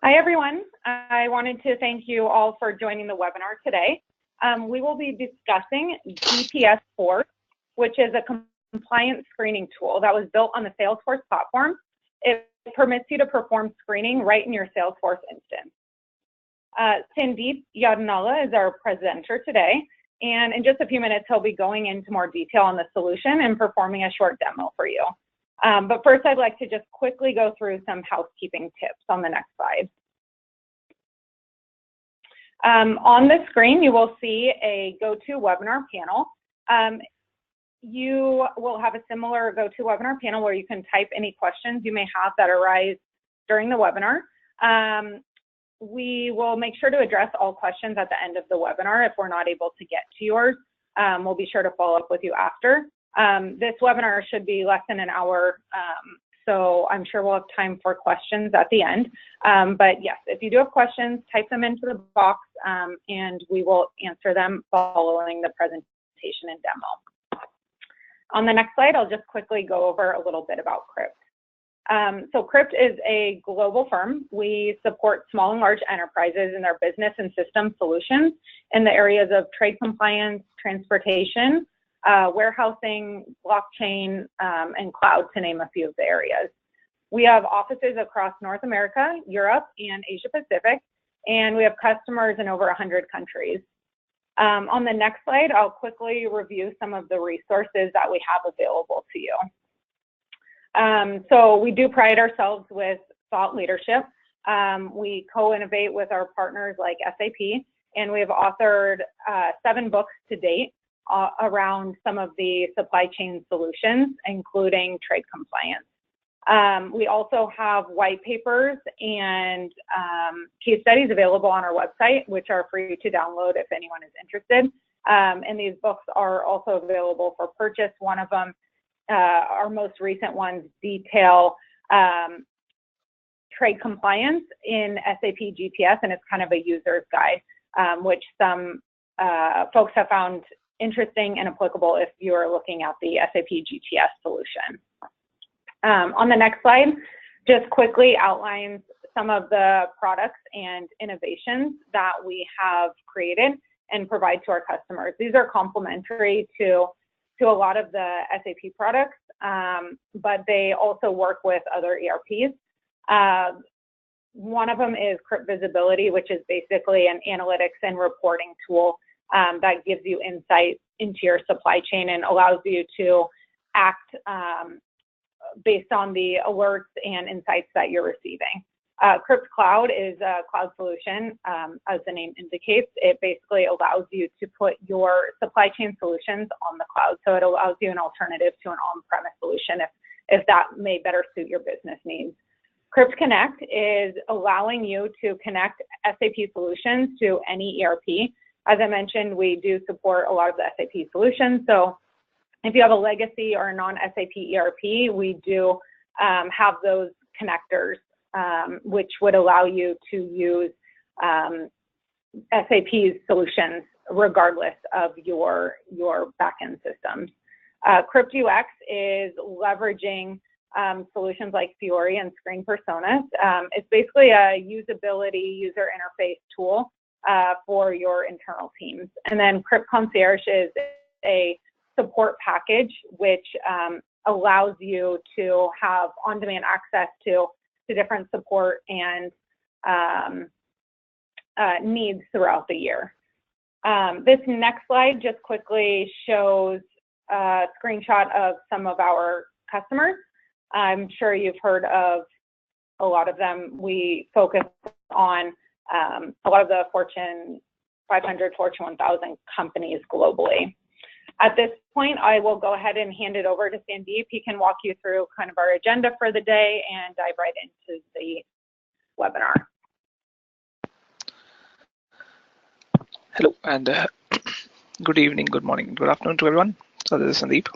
Hi, everyone. I wanted to thank you all for joining the webinar today. We will be discussing DPSForce, which is a compliance screening tool that was built on the Salesforce platform. It permits you to perform screening right in your Salesforce instance. Sandeep Yadnala is our presenter today, and in just a few minutes, he'll be going into more detail on the solution and performing a short demo for you. But first, I'd like to just quickly go through some housekeeping tips on the next slide. On the screen, you will see a GoToWebinar panel. You will have a similar GoToWebinar panel where you can type any questions you may have that arise during the webinar. We will make sure to address all questions at the end of the webinar. If we're not able to get to yours, we'll be sure to follow up with you after. This webinar should be less than an hour, so I'm sure we'll have time for questions at the end. But yes, if you do have questions, type them into the box and we will answer them following the presentation and demo. On the next slide, I'll just quickly go over a little bit about Krypt. So Krypt is a global firm. We support small and large enterprises in their business and system solutions in the areas of trade compliance, transportation, warehousing, blockchain, and cloud, to name a few of the areas. We have offices across North America, Europe, and Asia Pacific, and we have customers in over 100 countries. On the next slide, I'll quickly review some of the resources that we have available to you. So we do pride ourselves with thought leadership. We co-innovate with our partners like SAP, and we have authored 7 books to date around some of the supply chain solutions, including trade compliance. We also have white papers and case studies available on our website, which are free to download if anyone is interested. And these books are also available for purchase. One of them, our most recent ones, detail trade compliance in SAP GPS, and it's kind of a user's guide, which some folks have found interesting and applicable if you are looking at the SAP GTS solution. On the next slide, just quickly outlines some of the products and innovations that we have created and provide to our customers. These are complementary to a lot of the SAP products, but they also work with other ERPs. One of them is Krypt Visibility, which is basically an analytics and reporting tool that gives you insight into your supply chain and allows you to act based on the alerts and insights that you're receiving. Krypt Cloud is a cloud solution, as the name indicates. It basically allows you to put your supply chain solutions on the cloud. So it allows you an alternative to an on-premise solution if that may better suit your business needs. Krypt Connect is allowing you to connect SAP solutions to any ERP. As I mentioned, we do support a lot of the SAP solutions. So if you have a legacy or a non-SAP ERP, we do have those connectors, which would allow you to use SAP's solutions regardless of your backend systems. Krypt UX is leveraging solutions like Fiori and Screen Personas. It's basically a usability user interface tool for your internal teams. And then Krypt Concierge is a support package which allows you to have on-demand access to different support and needs throughout the year. This next slide just quickly shows a screenshot of some of our customers. I'm sure you've heard of a lot of them. We focus on a lot of the Fortune 500, Fortune 1000 companies globally. At this point, I will go ahead and hand it over to Sandeep. He can walk you through kind of our agenda for the day and dive right into the webinar. Hello, and good evening, good morning, good afternoon to everyone. So this is Sandeep.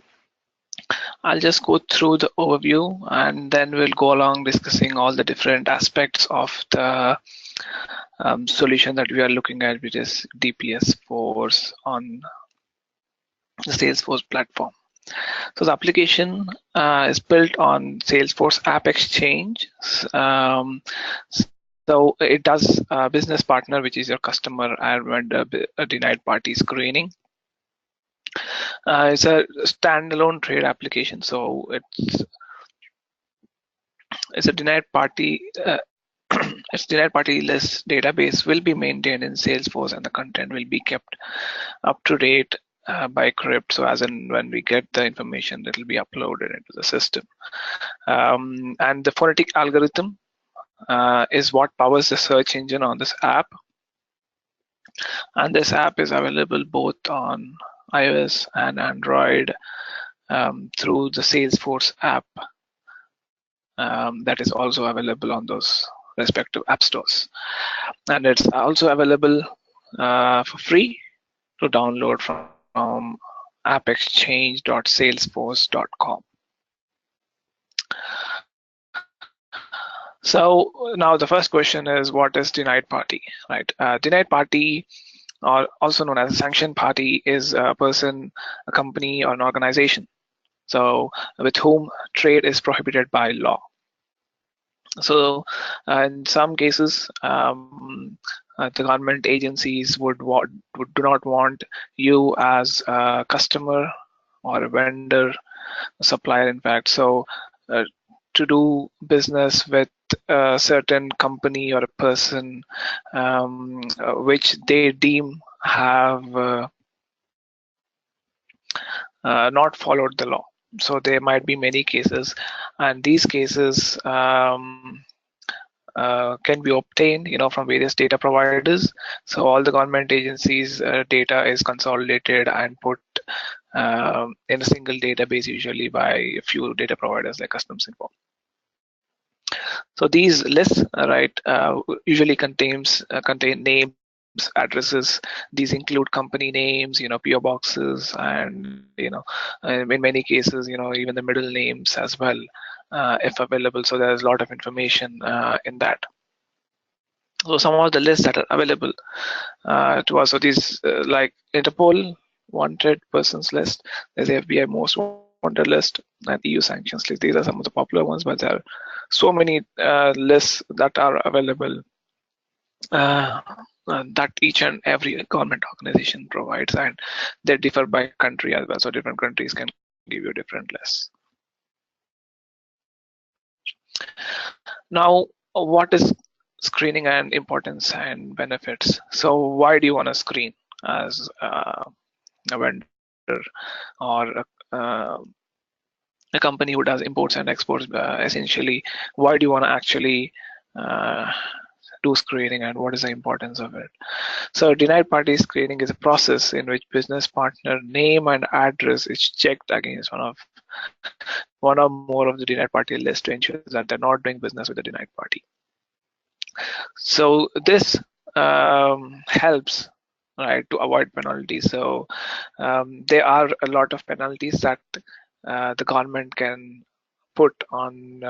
I'll just go through the overview and then we'll go along discussing all the different aspects of the solution that we are looking at, which is DPSForce on the Salesforce platform. So the application is built on Salesforce App Exchange. So it does business partner, which is your customer and vendor denied party screening. It's a standalone trade application, so it's a denied party. Its denied party list database will be maintained in Salesforce, and the content will be kept up to date by Krypt. So as and when we get the information, that will be uploaded into the system. And the phonetic algorithm is what powers the search engine on this app. And this app is available both on iOS and Android through the Salesforce app that is also available on those respective app stores. And it's also available for free to download from appexchange.salesforce.com. So now the first question is, what is denied party, right? Denied party, or also known as a sanctioned party, is a person, a company, or an organization, so with whom trade is prohibited by law. So in some cases, the government agencies would do not want you as a customer or a vendor, a supplier, in fact. So to do business with a certain company or a person which they deem have not followed the law. So there might be many cases, and these cases can be obtained, from various data providers. So all the government agencies' data is consolidated and put in a single database, usually by a few data providers like Customs Info. So these lists, right, usually contain names, addresses. These include company names, PO boxes, and in many cases, even the middle names as well, if available. So there's a lot of information in that. So some of the lists that are available to us, so these like Interpol wanted persons list, there's the FBI most wanted list, and EU sanctions list. These are some of the popular ones, but there are so many lists that are available that each and every government organization provides, and they differ by country as well. So different countries can give you different lists. Now, what is screening and importance and benefits? So why do you want to screen as a vendor or a company who does imports and exports? Essentially, why do you want to actually do screening, and what is the importance of it? So denied party screening is a process in which business partner name and address is checked against one or more of the denied party list to ensure that they're not doing business with the denied party. So this helps, right, to avoid penalties. So there are a lot of penalties that the government can put on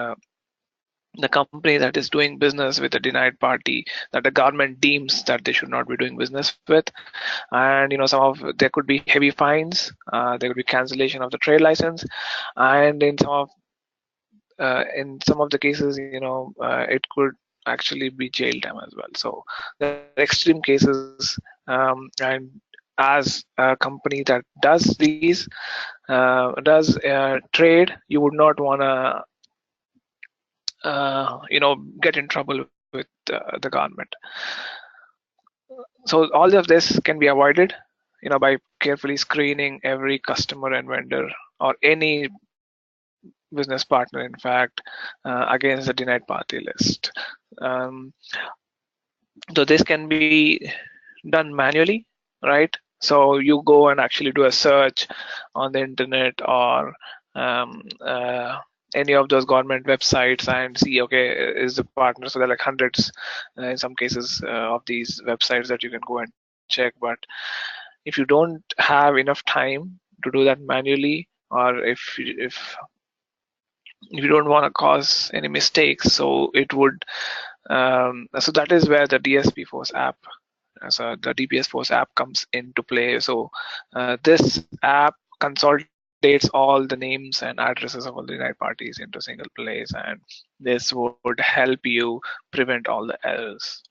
the company that is doing business with a denied party that the government deems that they should not be doing business with. And there could be heavy fines, there could be cancellation of the trade license, and in some of the cases, it could actually be jail time as well. So the extreme cases, and as a company that does these trade, you would not want to get in trouble with the government. So all of this can be avoided, by carefully screening every customer and vendor or any business partner, in fact, against the denied party list. So this can be done manually, right? So you go and actually do a search on the internet or any of those government websites and see, okay, is the partner. So there are like hundreds in some cases of these websites that you can go and check. But if you don't have enough time to do that manually, or if you don't want to cause any mistakes, so it would so that is where the DPSForce app, so the DPSForce app comes into play. So this app consolidates consolidates all the names and addresses of all the denied parties into a single place, and this would help you prevent all the errors.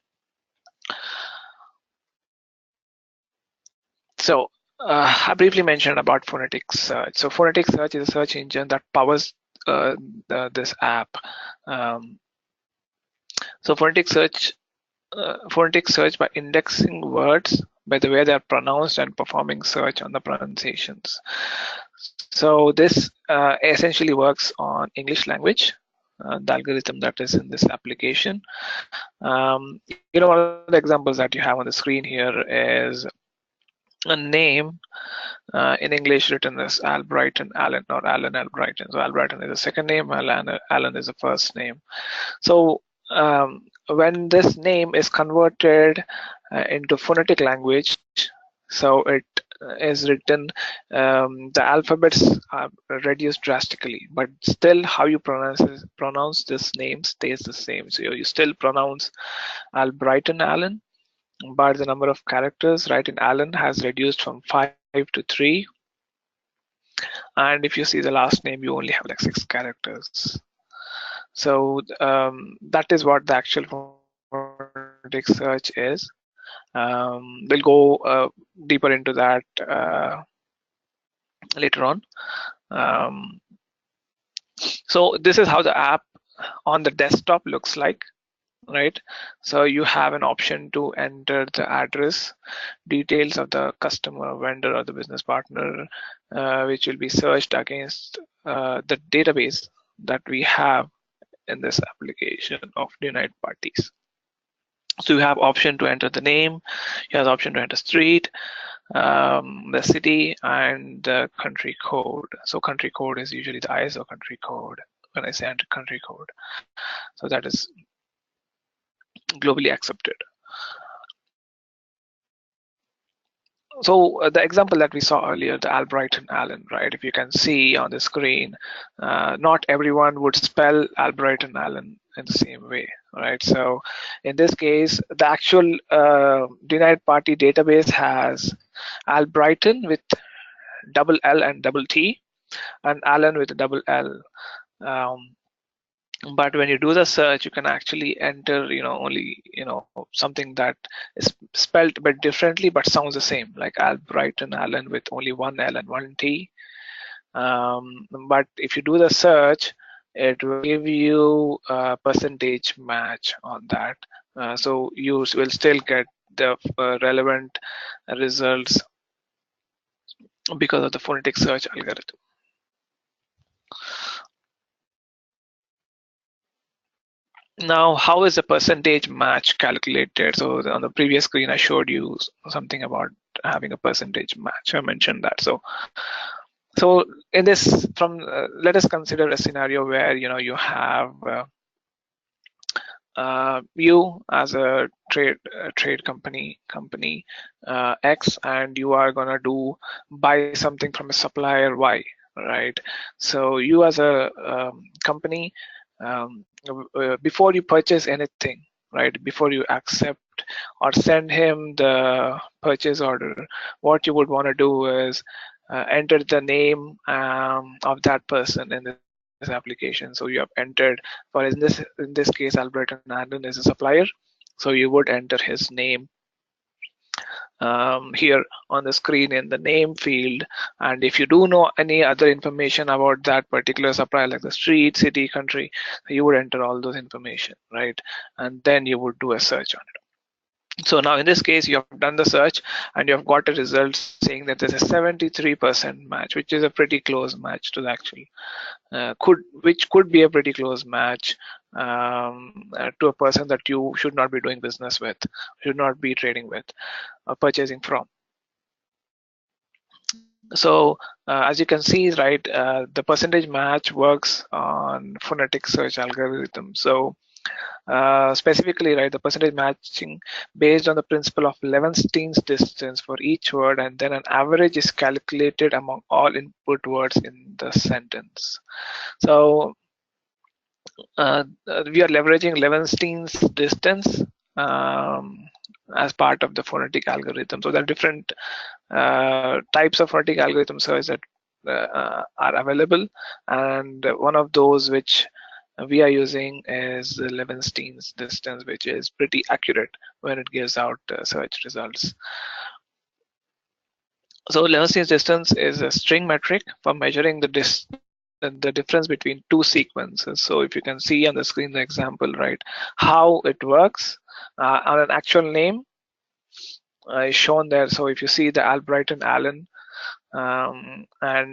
So I briefly mentioned about phonetic search. So phonetic search is a search engine that powers this app. So phonetic search by indexing words by the way they are pronounced and performing search on the pronunciations. So this essentially works on English language, the algorithm that is in this application. One of the examples that you have on the screen here is a name in English written as Albrighton Allen or Allen Albrighton. So Albrighton is the second name, Allen is the first name. So when this name is converted into phonetic language, so it is written, the alphabets are reduced drastically, but still how you pronounce this name stays the same. So you still pronounce Albrighton Allen, but the number of characters right in Allen has reduced from 5 to 3. And if you see the last name, you only have like 6 characters. So that is what the actual phonetic search is. We'll go deeper into that later on. So this is how the app on the desktop looks like, right? So you have an option to enter the address, details of the customer, vendor, or the business partner, which will be searched against the database that we have in this application of denied parties. So you have option to enter the name, you have the option to enter street, the city, and the country code. So country code is usually the ISO country code when I say enter country code. So that is globally accepted. So the example that we saw earlier, the Albrighton Allen, right? If you can see on the screen, not everyone would spell Albrighton Allen in the same way, right? So in this case, the actual denied party database has Albrighton with double L and double T, and Allen with a double L. But when you do the search, you can actually enter, only, something that is spelled a bit differently but sounds the same, like Albrighton Allen with only one L and one T. But if you do the search, it will give you a percentage match on that. So you will still get the relevant results because of the phonetic search algorithm. Now, how is the percentage match calculated? So on the previous screen, I showed you something about having a percentage match. I mentioned that. So in this, let us consider a scenario where you have you as a trade company X, and you are gonna buy something from a supplier Y, right? So you as a company, before you purchase anything, right, before you accept or send him the purchase order, what you would want to do is enter the name of that person in this application. So you have entered, for in this case, Alberton Allen is a supplier, so you would enter his name here on the screen in the name field. And if you do know any other information about that particular supplier, like the street, city, country, you would enter all those information, right? And then you would do a search on it. So now in this case, you have done the search and you have got a result saying that there's a 73% match, which is a pretty close match to the actual, which could be a pretty close match to a person that you should not be doing business with, should not be trading with, purchasing from. So as you can see, right, the percentage match works on phonetic search algorithm. So specifically, right, the percentage matching based on the principle of Levenstein's distance for each word, and then an average is calculated among all input words in the sentence. So we are leveraging Levenstein's distance as part of the phonetic algorithm. So there are different types of phonetic algorithm search that are available, and one of those which we are using is the Levenshtein's distance, which is pretty accurate when it gives out search results. So Levenshtein's distance is a string metric for measuring the difference between two sequences. So if you can see on the screen the example, right, how it works on an actual name is shown there. So if you see the Albright and Allen, and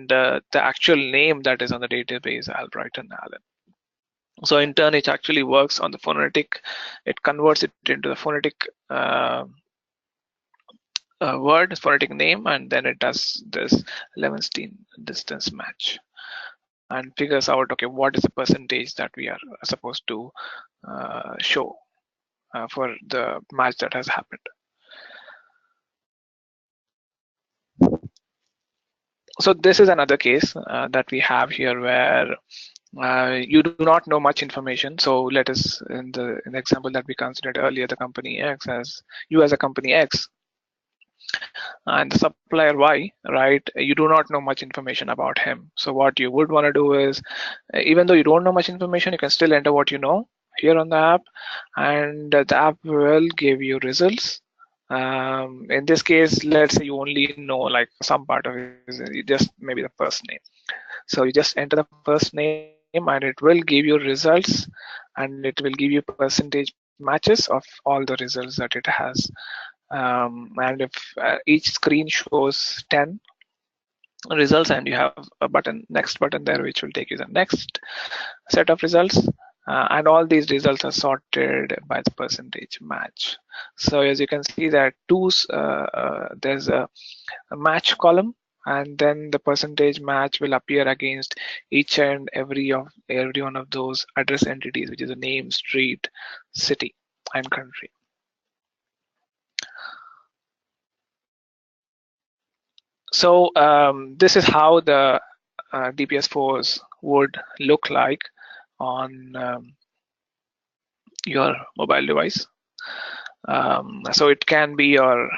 the actual name that is on the database, Albright and Allen. So in turn, it actually works on the phonetic. It converts it into the phonetic word, phonetic name, and then it does this Levenshtein distance match and figures out, okay, what is the percentage that we are supposed to show for the match that has happened. So this is another case that we have here where you do not know much information. So let us, in the example that we considered earlier, the company X as you as a company X and the supplier Y, right? You do not know much information about him. So what you would want to do is, even though you don't know much information, you can still enter what you know here on the app, and the app will give you results. In this case, let's say you only know like some part of it, just maybe the first name. So you just enter the first name and it will give you results, and it will give you percentage matches of all the results that it has. And if each screen shows 10 results, and you have a button, next button there, which will take you to the next set of results. And all these results are sorted by the percentage match. So as you can see that there's a match column, and then the percentage match will appear against each and every one of those address entities, which is a name, street, city, and country. So this is how the DPSForce would look like on your mobile device. So it can be your,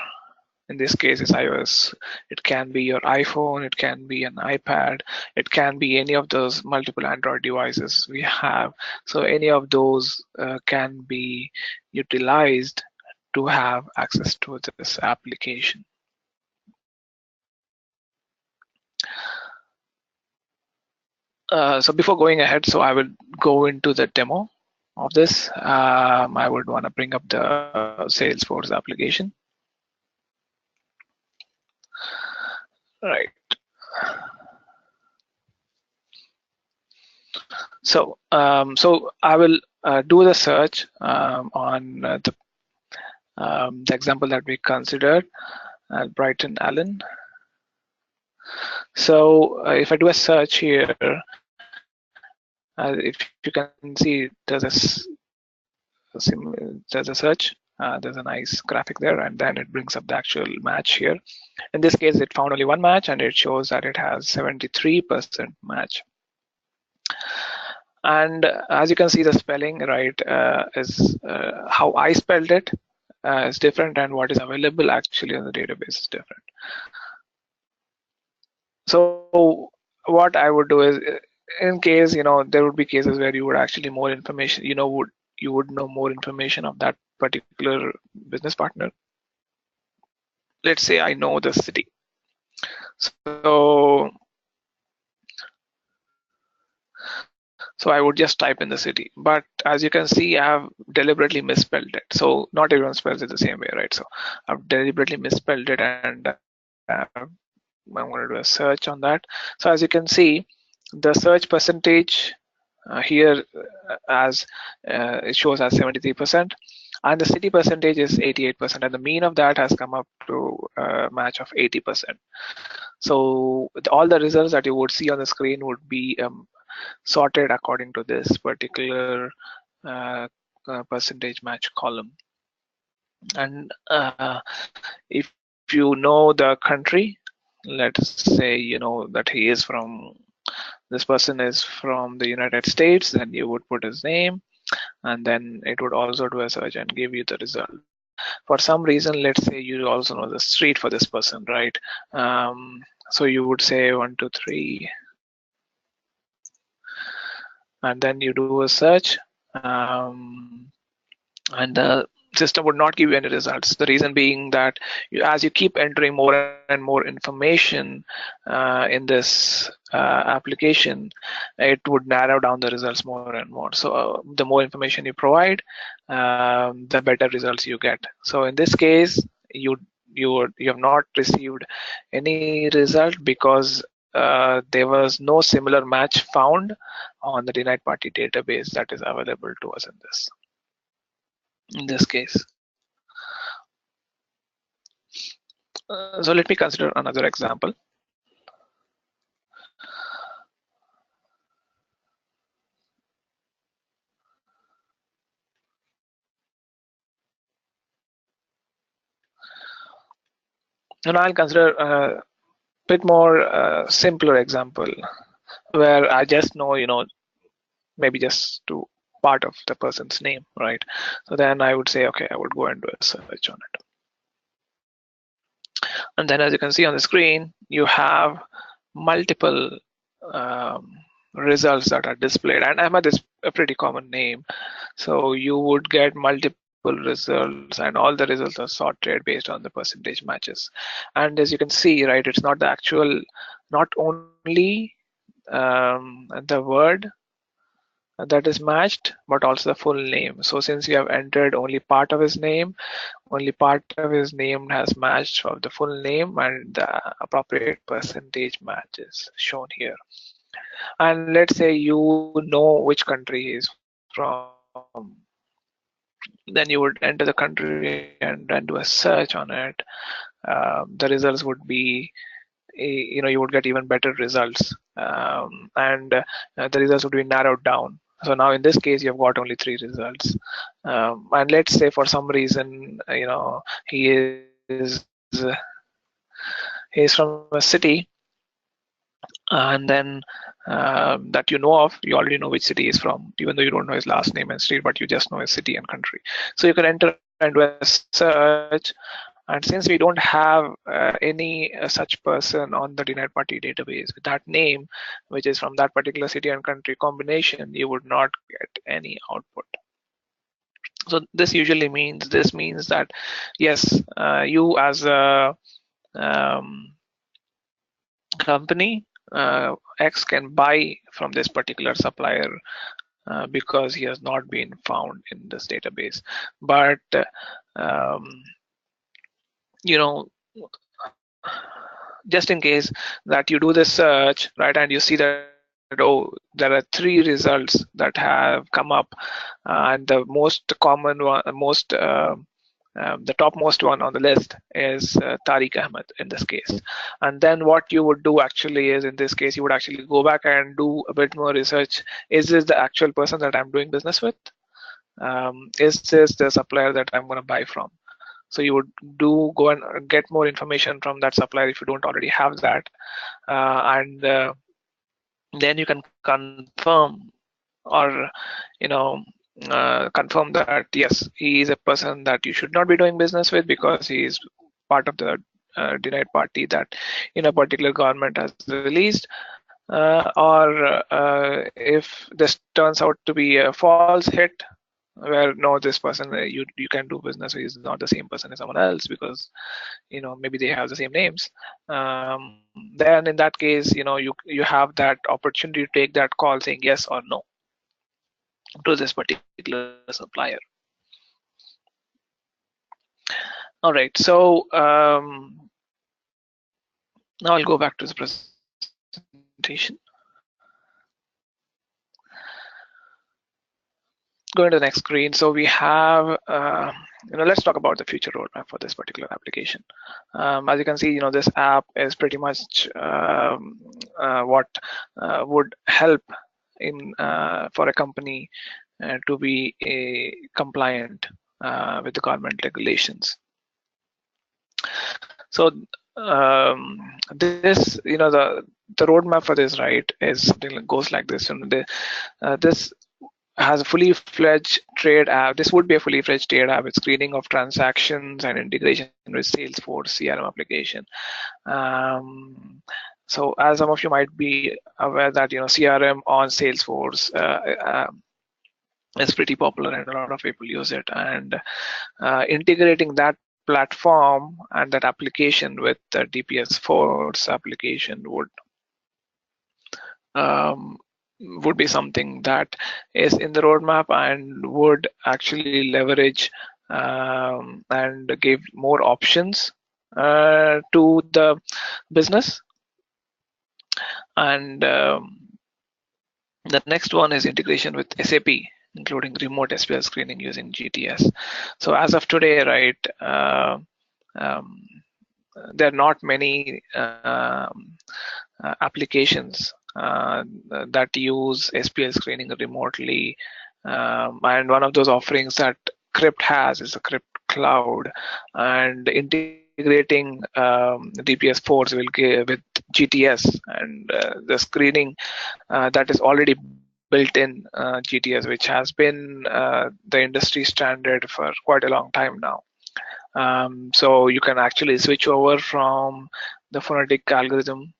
in this case it's iOS, it can be your iPhone, it can be an iPad, it can be any of those multiple Android devices we have. So any of those can be utilized to have access to this application. So before going ahead, so I will go into the demo of this. I would want to bring up the Salesforce application. Right. So I will do the search on the example that we considered, Brighton Allen. So if I do a search here, if you can see, there's a search. There's a nice graphic there, and then it brings up the actual match here. In this case, it found only one match, and it shows that it has 73% match. And as you can see, the spelling, right, is how I spelled it is different, and what is available actually on the database is different. So what I would do is, in case, there would be cases where you would actually more information, you would know more information of that particular business partner. Let's say I know the city. So I would just type in the city, but as you can see, I have deliberately misspelled it. So not everyone spells it the same way, right? So I've deliberately misspelled it, and I'm going to do a search on that. So as you can see, the search percentage here as it shows as 73%, and the city percentage is 88%, and the mean of that has come up to a match of 80%. So all the results that you would see on the screen would be sorted according to this particular percentage match column. And if you know the country, let's say that he is from, this person is from the United States, then you would put his name, and then it would also do a search and give you the result. For some reason, let's say you also know the street for this person, right? So you would say 1, 2, 3, and then you do a search, and the system would not give you any results. The reason being that as you keep entering more and more information in this application, it would narrow down the results more and more. So the more information you provide, the better results you get. So in this case, you have not received any result because there was no similar match found on the denied party database that is available to us in this case. So let me consider another example. And I'll consider a bit more simpler example where I just know, maybe just to part of the person's name, right? So then I would say, okay, I would go and do a search on it. And then as you can see on the screen, you have multiple results that are displayed. And Ahmed is a pretty common name. So you would get multiple results, and all the results are sorted based on the percentage matches. And as you can see, right, it's not the actual, not only the word that is matched, but also the full name. So since you have entered only part of his name, only part of his name has matched of the full name, and the appropriate percentage match is shown here. And let's say you know which country he is from, then you would enter the country and then do a search on it. The results would be, you would get even better results, and the results would be narrowed down. So now in this case, you've got only 3 results. And let's say for some reason, he is from a city, and then that you know of, you already know which city he's from, even though you don't know his last name and street, but you just know his city and country. So you can enter and do a search. And since we don't have any such person on the denied party database with that name, which is from that particular city and country combination, you would not get any output. So this usually means that yes, you as a company X can buy from this particular supplier because he has not been found in this database. But just in case that you do this search, right, and you see that, oh, there are 3 results that have come up, and the most common one, the topmost one on the list is Tariq Ahmed in this case. And then what you would do actually is, in this case, you would actually go back and do a bit more research. Is this the actual person that I'm doing business with? Is this the supplier that I'm going to buy from? So you would go and get more information from that supplier if you don't already have that, and then you can confirm or confirm that yes, he is a person that you should not be doing business with because he is part of the denied party that a particular government has released, or if this turns out to be a false hit, where no, this person you can do business with is not the same person as someone else because maybe they have the same names, then in that case you have that opportunity to take that call saying yes or no to this particular supplier. All right, so now I'll go back to the presentation. Going to the next screen. So we have, let's talk about the future roadmap for this particular application. As you can see, this app is pretty much what would help in for a company to be compliant with the government regulations. So this, the roadmap for this, right, is something that goes like this. This has a fully fledged trade app. This would be a fully fledged trade app with screening of transactions and integration with Salesforce CRM application. So as some of you might be aware that CRM on Salesforce is pretty popular and a lot of people use it, and integrating that platform and that application with the DPSForce application would be something that is in the roadmap and would actually leverage and give more options to the business. And the next one is integration with SAP, including remote SPL screening using GTS. So as of today, right, there are not many applications that use SPL screening remotely, and one of those offerings that Krypt has is the Krypt Cloud, and integrating DPSForce will give with GTS and the screening that is already built in GTS, which has been the industry standard for quite a long time now. So you can actually switch over from the phonetic algorithm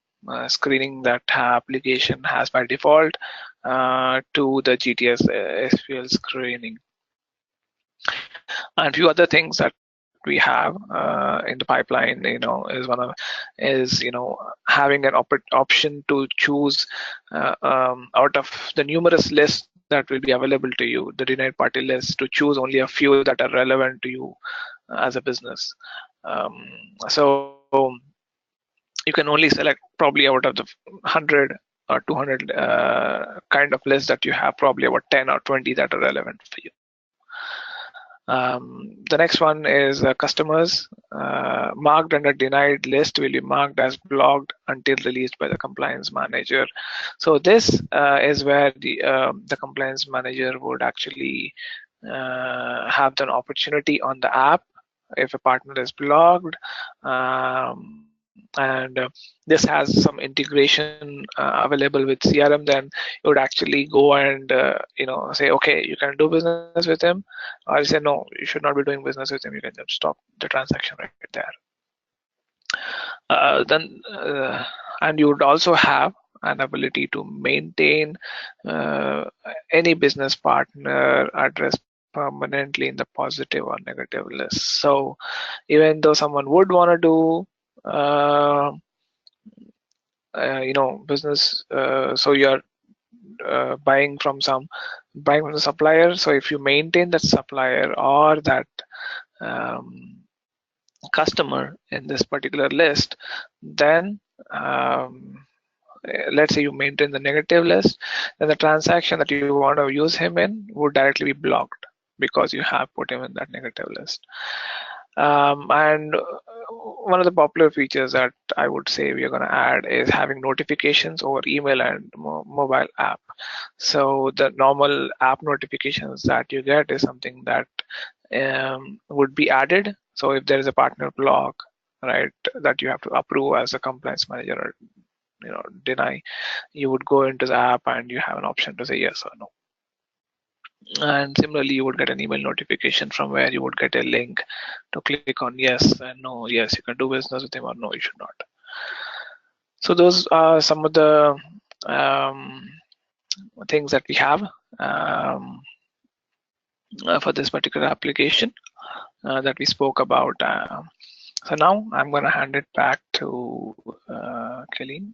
screening that application has by default to the GTS SPL screening. And a few other things that we have in the pipeline, is having an option to choose out of the numerous lists that will be available to you, the denied party list, to choose only a few that are relevant to you as a business. So you can only select probably out of the 100 or 200 kind of lists that you have, probably about 10 or 20 that are relevant for you. The next one is customers marked under denied list will be marked as blocked until released by the compliance manager. So this is where the compliance manager would actually have an opportunity on the app if a partner is blocked, and this has some integration available with CRM. Then you would actually go and say, okay, you can do business with him, or you say no, you should not be doing business with him. You can just stop the transaction right there. And you would also have an ability to maintain any business partner address permanently in the positive or negative list. So even though someone would want to do business, so you're buying from the supplier, so if you maintain that supplier or that customer in this particular list, then let's say you maintain the negative list, then the transaction that you want to use him in would directly be blocked because you have put him in that negative list. And one of the popular features that I would say we are going to add is having notifications over email and mobile app. So the normal app notifications that you get is something that would be added. So if there is a partner block, right, that you have to approve as a compliance manager or deny, you would go into the app and you have an option to say yes or no. And similarly, you would get an email notification from where you would get a link to click on yes and no. Yes, you can do business with him, or no, you should not. So those are some of the things that we have for this particular application that we spoke about. So now I'm going to hand it back to Kayleen.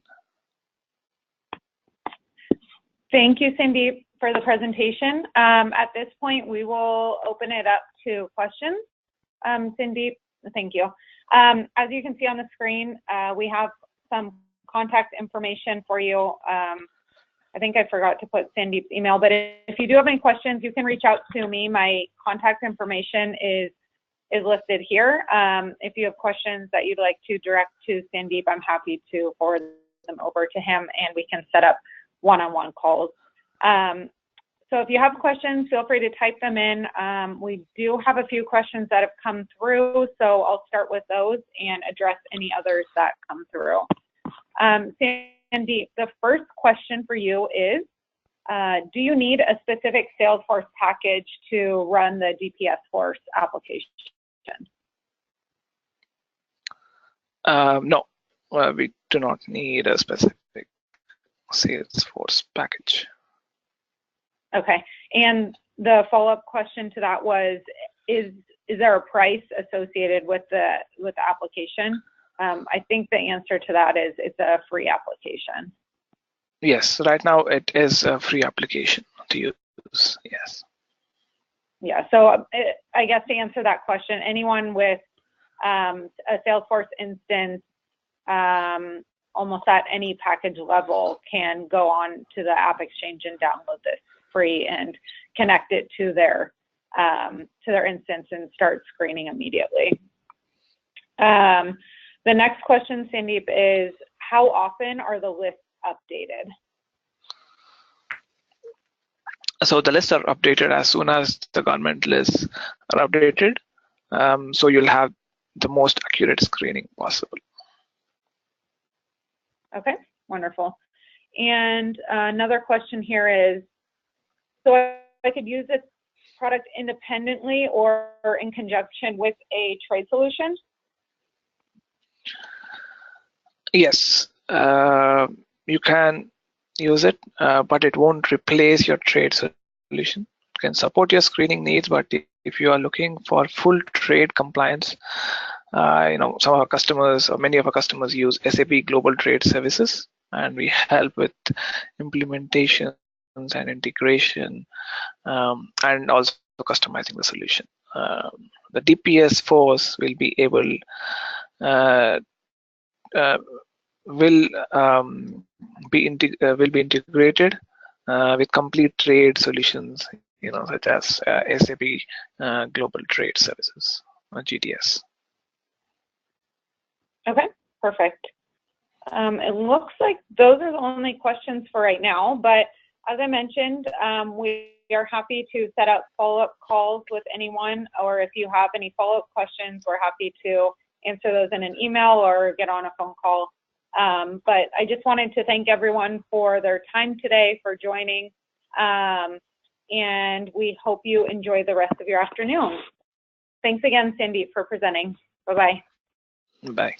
Thank you, Sandeep, for the presentation. At this point, we will open it up to questions. Sandeep, thank you. As you can see on the screen, we have some contact information for you. I think I forgot to put Sandeep's email, but if you do have any questions, you can reach out to me. My contact information is listed here. If you have questions that you'd like to direct to Sandeep, I'm happy to forward them over to him, and we can set up one-on-one calls. So if you have questions, feel free to type them in. We do have a few questions that have come through, so I'll start with those and address any others that come through. Sandeep, the first question for you is, do you need a specific Salesforce package to run the DPSForce application? No, we do not need a specific Salesforce package. Okay, and the follow-up question to that was, is there a price associated with the application? I think the answer to that is it's a free application. Yes, right now it is a free application to use. Yes. Yeah, so I guess to answer that question, anyone with a Salesforce instance almost at any package level can go on to the App Exchange and download this free and connect it to their instance and start screening immediately. The next question, Sandeep, is how often are the lists updated? So the lists are updated as soon as the government lists are updated. So you'll have the most accurate screening possible. Okay, wonderful. And another question here is, so I could use this product independently or in conjunction with a trade solution? Yes, you can use it, but it won't replace your trade solution. It can support your screening needs, but if you are looking for full trade compliance, some of our customers or many of our customers use SAP Global Trade Services, and we help with implementations and integration, and also customizing the solution. The DPSForce will be able will be integrated with complete trade solutions, such as SAP Global Trade Services, GTS. Okay, perfect. It looks like those are the only questions for right now, but as I mentioned, we are happy to set up follow-up calls with anyone, or if you have any follow-up questions, we're happy to answer those in an email or get on a phone call. But I just wanted to thank everyone for their time today, for joining, and we hope you enjoy the rest of your afternoon. Thanks again, Sandeep, for presenting. Bye-bye. Bye.